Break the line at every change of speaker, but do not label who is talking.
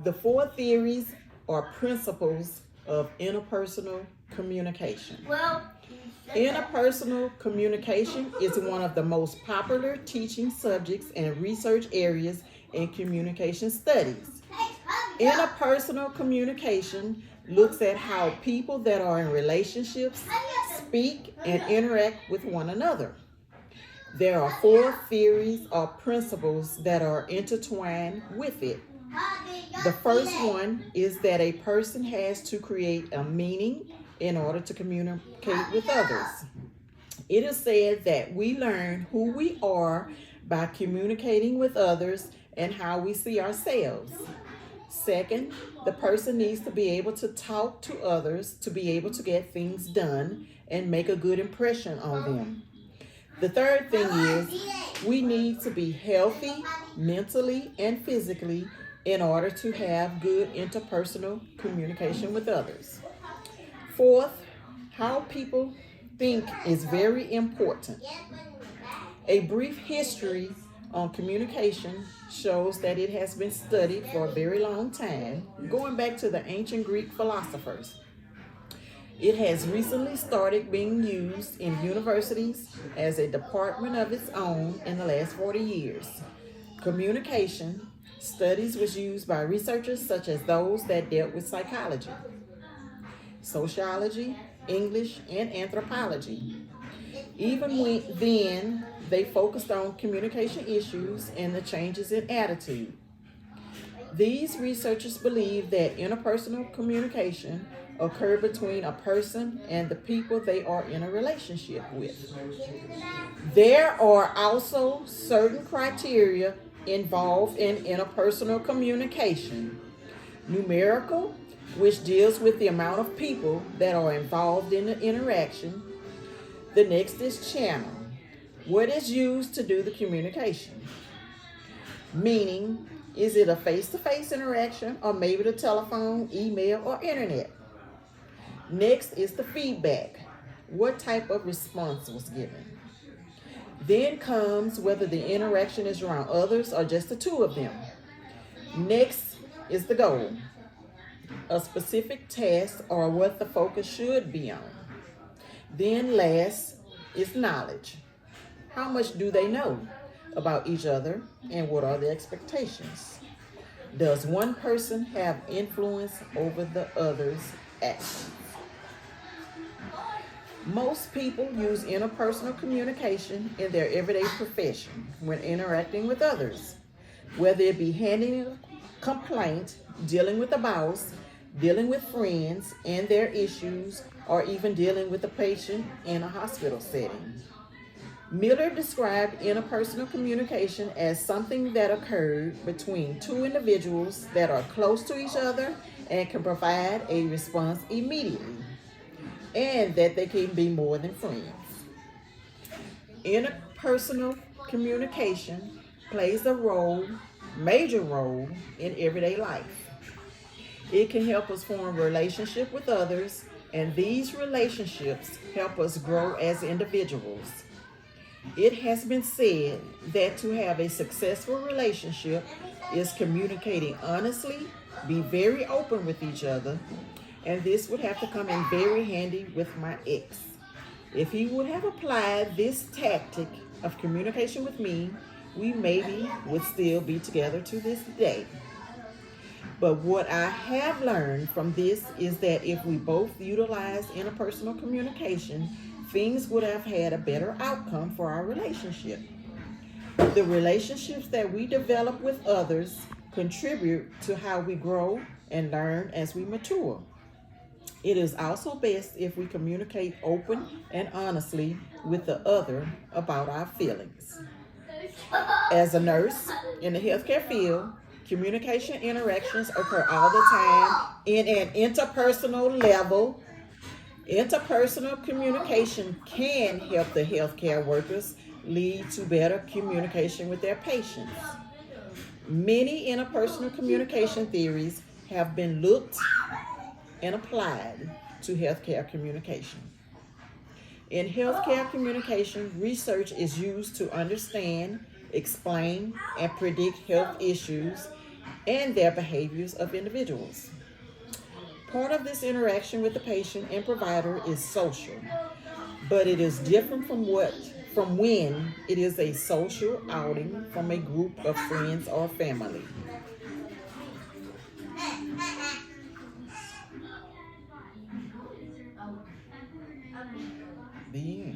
The four theories or principles of interpersonal communication. Interpersonal communication is one of the most popular teaching subjects and research areas in communication studies. Interpersonal communication looks at how people that are in relationships speak and interact with one another. There are four theories or principles that are intertwined with it. The first one is that a person has to create a meaning in order to communicate with others. It is said that we learn who we are by communicating with others and how we see ourselves. Second, the person needs to be able to talk to others to be able to get things done and make a good impression on them. The third thing is we need to be healthy mentally and physically in order to have good interpersonal communication with others. Fourth, how people think is very important. A brief history on communication shows that it has been studied for a very long time, going back to the ancient Greek philosophers. It has recently started being used in universities as a department of its own in the last 40 years. Communication studies was used by researchers such as those that dealt with psychology, sociology, English, and anthropology. Then, they focused on communication issues and the changes in attitude. These researchers believe that interpersonal communication occurs between a person and the people they are in a relationship with. There are also certain criteria involved in interpersonal communication. Numerical, which deals with the amount of people that are involved in the interaction. The next is channel, what is used to do the communication. Meaning, is it a face-to-face interaction or maybe the telephone, email, or internet? Next is the feedback. What type of response was given? Then comes whether the interaction is around others or just the two of them. Next is the goal, a specific task or what the focus should be on. Then last is knowledge. How much do they know about each other and what are the expectations? Does one person have influence over the other's actions? Most people use interpersonal communication in their everyday profession when interacting with others, whether it be handling a complaint, dealing with a boss, dealing with friends and their issues, or even dealing with a patient in a hospital setting. Miller described interpersonal communication as something that occurred between two individuals that are close to each other and can provide a response immediately, and that they can be more than friends. Interpersonal communication plays a major role in everyday life. It can help us form a relationship with others, and these relationships help us grow as individuals. It has been said that to have a successful relationship is communicating honestly, be very open with each other, and this would have to come in very handy with my ex. If he would have applied this tactic of communication with me, we maybe would still be together to this day. But what I have learned from this is that if we both utilize interpersonal communication, things would have had a better outcome for our relationship. The relationships that we develop with others contribute to how we grow and learn as we mature. It is also best if we communicate open and honestly with the other about our feelings. As a nurse in the healthcare field, communication interactions occur all the time in an interpersonal level. Interpersonal communication can help the healthcare workers lead to better communication with their patients. Many interpersonal communication theories have been looked and applied to healthcare communication. In healthcare communication, research is used to understand, explain, and predict health issues and their behaviors of individuals. Part of this interaction with the patient and provider is social, but it is different from when it is a social outing from a group of friends or family. The end.